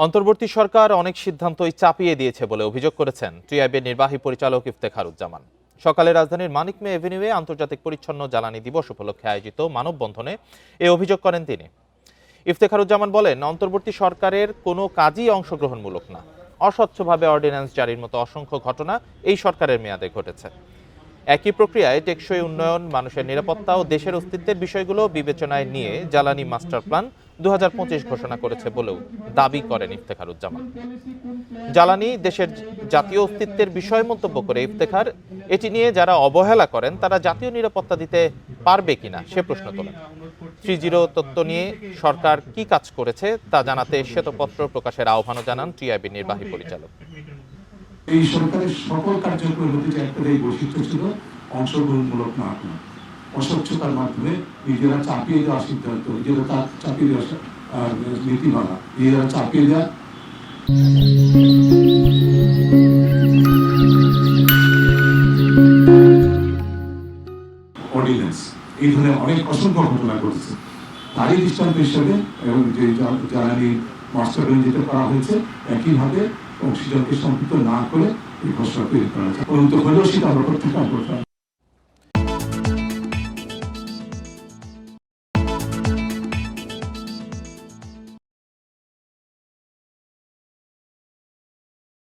অন্তর্বর্তী সরকার অনেক সিদ্ধান্তই চাপিয়ে দিয়েছে বলে অভিযোগ করেছেন টিআইবির নির্বাহী পরিচালক ইফতেখারুজ্জামান। সকালে রাজধানীর মানিক মে এভিনিউয়ে আন্তর্জাতিক পরিচ্ছন্ন জ্বালানি দিবস উপলক্ষে আয়োজিত মানববন্ধনে এ অভিযোগ করেন তিনি। ইফতেখারুজ্জামান বলেন, অন্তর্বর্তী সরকারের কোনো কাজই অংশগ্রহণমূলক না। অস্বচ্ছভাবে অর্ডিন্যান্স জারির মতো অসংখ্য ঘটনা এই সরকারের মেয়াদে ঘটেছে। একই প্রক্রিয়ায় টেকসই উন্নয়ন, মানুষের নিরাপত্তা ও দেশের অস্তিত্বের বিষয়গুলো বিবেচনায় নিয়ে জ্বালানি মাস্টার প্ল্যান 2025 ঘোষণা করেছে বলেও দাবি করেন ইফতেখারুজ্জামান। জ্বালানি দেশের জাতীয় অস্তিত্বের বিষয় মন্তব্য করে ইফতেখার এটি নিয়ে যারা অবহেলা করেন তারা জাতীয় নিরাপত্তা দিতে পারবে কিনা সে প্রশ্ন তোলেন। 3-0 তত্ত্ব নিয়ে সরকার কি কাজ করেছে তা জানাতে শ্বেতপত্র প্রকাশের আহ্বানও জানান টিআইবি নির্বাহী পরিচালক। এই সরকারের সকল কার্যক্রমের মধ্যে একটাই বৈশিষ্ট্য ছিল অংশগ্রহণমূলক না হওয়া, অস্বচ্ছতার মাধ্যমে নিজেরা চাপিয়ে দেওয়া সিদ্ধান্ত, নিজেরা চাপিয়ে দেওয়া নীতিমালা, নিজেরা চাপিয়ে দেওয়া অর্ডিন্যান্স, এই ধরনের অনেক অসংখ্য ঘটনা ঘটেছে। তারই দৃষ্টান্ত হিসেবে যে জ্বালানি মাস্টার প্ল্যান যেটা করা হয়েছে, একইভাবে অক্সিজেনকে সম্পৃক্ত না করে এই ঘোষণা তৈরি করা যায়। পরন্তু হলেও সেটা আমরা প্রত্যাখ্যান করতে